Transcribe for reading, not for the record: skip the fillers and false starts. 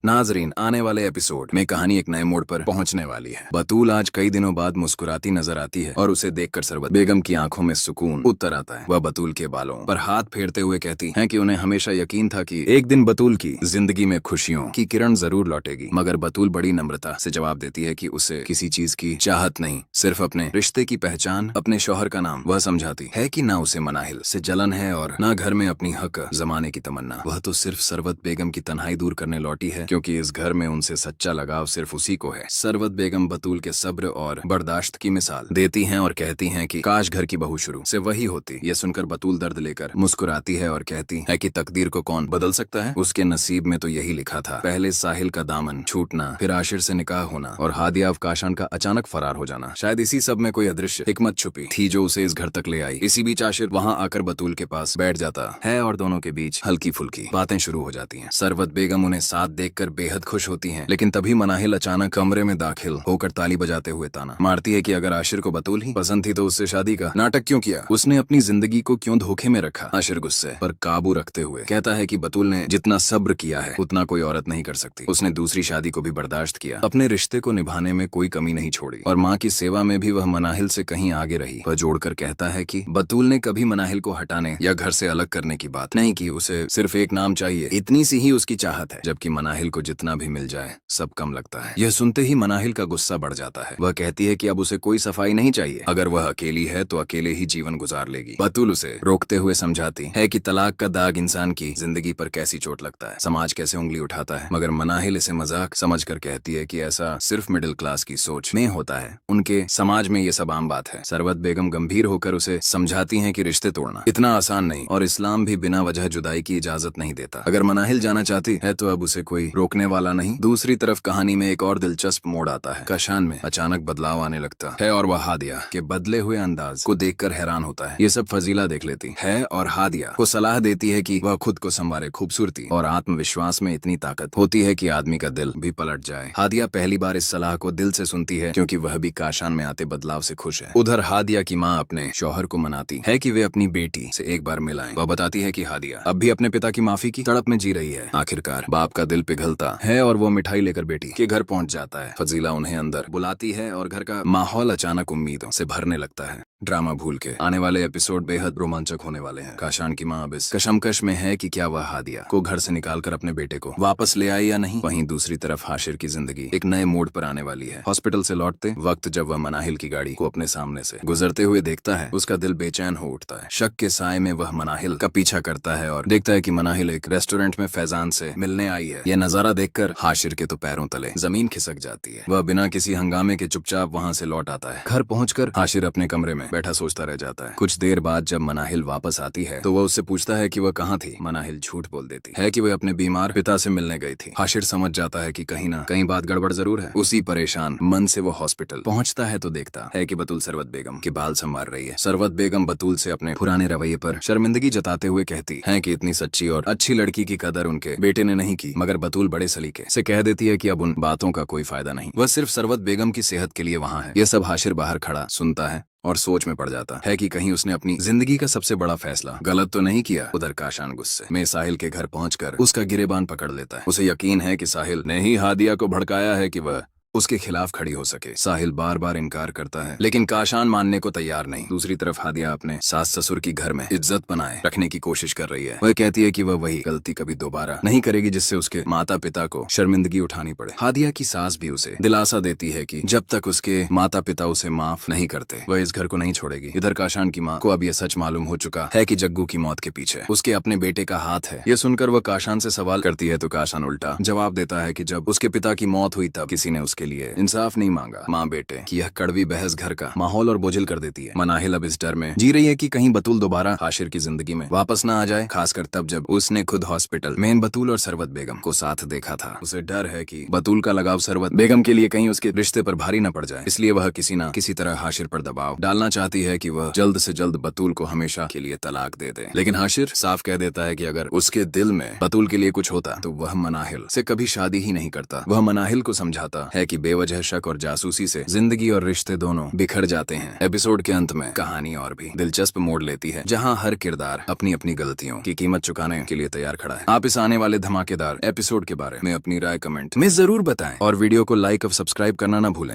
नाजरीन, आने वाले एपिसोड में कहानी एक नए मोड़ पर पहुंचने वाली है। बतूल आज कई दिनों बाद मुस्कुराती नजर आती है और उसे देखकर सरवत बेगम की आंखों में सुकून उतर आता है। वह बतूल के बालों पर हाथ फेरते हुए कहती है कि उन्हें हमेशा यकीन था कि एक दिन बतूल की जिंदगी में खुशियों की किरण जरूर लौटेगी। मगर बतूल बड़ी नम्रता से जवाब देती है कि उसे किसी चीज की चाहत नहीं, सिर्फ अपने रिश्ते की पहचान, अपने शौहर का नाम। वह समझाती है कि ना उसे मनाहिल से जलन है और ना घर में अपनी हक जमाने की तमन्ना। वह तो सिर्फ सरवत बेगम की तन्हाई दूर करने लौटी है, क्योंकि इस घर में उनसे सच्चा लगाव सिर्फ उसी को है। सरवत बेगम बतूल के सब्र और बर्दाश्त की मिसाल देती हैं और कहती हैं कि काश घर की बहू शुरू से वही होती। ये सुनकर बतूल दर्द लेकर मुस्कुराती है और कहती है कि तकदीर को कौन बदल सकता है, उसके नसीब में तो यही लिखा था। पहले साहिल का दामन छूटना, फिर आशिर से निकाह होना और हादिया अवकाशान का अचानक फरार हो जाना। शायद इसी सब में कोई अदृश्य हिकमत छुपी थी जो उसे इस घर तक ले आई। इसी बीच आशिर वहाँ आकर बतूल के पास बैठ जाता है और दोनों के बीच हल्की फुल्की बातें शुरू हो जाती हैं। सरवत बेगम उन्हें साथ देखकर बेहद खुश होती हैं, लेकिन तभी मनाहिल अचानक कमरे में दाखिल होकर ताली बजाते हुए ताना मारती है कि अगर आशिर को बतूल ही पसंद थी तो उससे शादी का नाटक क्यों किया, उसने अपनी जिंदगी को क्यों धोखे में रखा। आशिर गुस्से पर काबू रखते हुए कहता है कि बतूल ने जितना सब्र किया है उतना कोई औरत नहीं कर सकती। उसने दूसरी शादी को भी बर्दाश्त किया, अपने रिश्ते को निभाने में कोई कमी नहीं छोड़ी और माँ की सेवा में भी वह मनाहिल से कहीं आगे रही। वह जोड़कर कहता है कि बतूल ने कभी मनाहिल को हटाने या घर से अलग करने की बात नहीं की, उसे सिर्फ एक नाम चाहिए, इतनी सी ही उसकी चाहत है। जबकि मनाहिल को जितना भी मिल जाए सब कम लगता है। यह सुनते ही मनाहिल का गुस्सा बढ़ जाता है। वह कहती है कि अब उसे कोई सफाई नहीं चाहिए, अगर वह अकेली है तो अकेले ही जीवन गुजार लेगी। बतूल उसे रोकते हुए समझाती है कि तलाक का दाग इंसान की जिंदगी पर कैसी चोट लगता है, समाज कैसे उंगली उठाता है। मगर मनाहिल इसे मजाक समझकर कहती है कि ऐसा सिर्फ मिडिल क्लास की सोच में होता है, उनके समाज में ये सब आम बात है। सरवत बेगम गंभीर होकर उसे समझाती है कि रिश्ते तोड़ना इतना आसान नहीं और इस्लाम भी बिना वजह जुदाई की इजाजत नहीं देता। अगर मनाहिल जाना चाहती है तो अब उसे कोई रोकने वाला नहीं। दूसरी तरफ कहानी में एक और दिलचस्प मोड़ आता है। काशान में अचानक बदलाव आने लगता है और वह हादिया के बदले हुए अंदाज को देखकर हैरान होता है। ये सब फजीला देख लेती है और हादिया को सलाह देती है कि वह खुद को संवारे। खूबसूरती और आत्मविश्वास में इतनी ताकत होती है कि आदमी का दिल भी पलट जाए। हादिया पहली बार इस सलाह को दिल से सुनती है, क्योंकि वह भी काशान में आते बदलाव से खुश है। उधर हादिया की माँ अपने शौहर को मनाती है कि वे अपनी बेटी से एक बार मिलाएं। वह बताती है कि हादिया अब भी अपने पिता की माफी की तड़प में जी रही है। आखिरकार बाप का दिल पिघलता है और वो मिठाई लेकर बेटी के घर पहुंच जाता है। फजीला उन्हें अंदर बुलाती है और घर का माहौल अचानक उम्मीदों से भरने लगता है। ड्रामा भूल के आने वाले एपिसोड बेहद रोमांचक होने वाले हैं। काशान की माँ अब इस कशमकश में है कि क्या वह हादिया को घर से निकालकर अपने बेटे को वापस ले आए या नहीं। वहीं दूसरी तरफ हाशिर की जिंदगी एक नए मोड़ पर आने वाली है। हॉस्पिटल से लौटते वक्त जब वह मनाहिल की गाड़ी को अपने सामने से गुजरते हुए देखता है, उसका दिल बेचैन हो उठता है। शक के साए में वह मनाहिल का पीछा करता है और देखता है कि मनाहिल एक रेस्टोरेंट में फैजान से मिलने आई है। यह नजारा देखकर हाशिर के तो पैरों तले जमीन खिसक जाती है। वह बिना किसी हंगामे के चुपचाप वहाँ से लौट आता है। घर पहुंचकर हाशिर अपने कमरे में बैठा सोचता रह जाता है। कुछ देर बाद जब मनाहिल वापस आती है तो वह उससे पूछता है कि वह कहाँ थी। मनाहिल झूठ बोल देती है कि वह अपने बीमार पिता से मिलने गई थी। हाशिर समझ जाता है कि कहीं ना कहीं बात गड़बड़ जरूर है। उसी परेशान मन से वो हॉस्पिटल पहुंचता है तो देखता है कि बतूल सरवत बेगम के बाल संवार रही है। सरवत बेगम बतूल से अपने पुराने रवैये पर शर्मिंदगी जताते हुए कहती है कि इतनी सच्ची और अच्छी लड़की की कदर उनके बेटे ने नहीं की। मगर बतूल बड़े सलीके से कह देती है कि अब उन बातों का कोई फायदा नहीं, वह सिर्फ सरवत बेगम की सेहत के लिए वहाँ है। यह सब हाशिर बाहर खड़ा सुनता है और सोच में पड़ जाता है कि कहीं उसने अपनी जिंदगी का सबसे बड़ा फैसला गलत तो नहीं किया। उधर काशान गुस्से में साहिल के घर पहुंचकर उसका गिरेबान पकड़ लेता है। उसे यकीन है कि साहिल ने ही हादिया को भड़काया है कि वह उसके खिलाफ खड़ी हो सके। साहिल बार बार इनकार करता है, लेकिन काशान मानने को तैयार नहीं। दूसरी तरफ हादिया अपने सास ससुर की घर में इज्जत बनाए रखने की कोशिश कर रही है। वह कहती है कि वह वही गलती कभी दोबारा नहीं करेगी जिससे उसके माता पिता को शर्मिंदगी उठानी पड़े। हादिया की सास भी उसे दिलासा देती है कि जब तक उसके माता पिता उसे माफ नहीं करते वह इस घर को नहीं छोड़ेगी। इधर काशान की माँ को अब यह सच मालूम हो चुका है कि जग्गू की मौत के पीछे उसके अपने बेटे का हाथ है। यह सुनकर वह काशान से सवाल करती है तो काशान उल्टा जवाब देता है कि जब उसके पिता की मौत हुई तब किसी ने उसके लिए इंसाफ नहीं मांगा। माँ बेटे की यह कड़वी बहस घर का माहौल और बोझिल कर देती है। मनाहिल अब इस डर में जी रही है कि कहीं बतूल दोबारा हाशिर की जिंदगी में वापस ना आ जाए, खासकर तब जब उसने खुद हॉस्पिटल में बतूल और सरवत बेगम को साथ देखा था। उसे डर है कि बतूल का लगाव सरवत बेगम के लिए कहीं उसके रिश्ते पर भारी न पड़ जाए, इसलिए वह किसी न किसी तरह हाशिर पर दबाव डालना चाहती है कि वह जल्द से जल्द बतूल को हमेशा के लिए तलाक दे दे। लेकिन हाशिर साफ कह देता है कि अगर उसके दिल में बतूल के लिए कुछ होता तो वह मनाहिल से कभी शादी ही नहीं करता। वह मनाहिल को समझाता है कि की बेवजह शक और जासूसी से जिंदगी और रिश्ते दोनों बिखर जाते हैं। एपिसोड के अंत में कहानी और भी दिलचस्प मोड़ लेती है, जहां हर किरदार अपनी अपनी गलतियों की कीमत चुकाने के लिए तैयार खड़ा है। आप इस आने वाले धमाकेदार एपिसोड के बारे में अपनी राय कमेंट में जरूर बताएं और वीडियो को लाइक और सब्सक्राइब करना ना भूलें।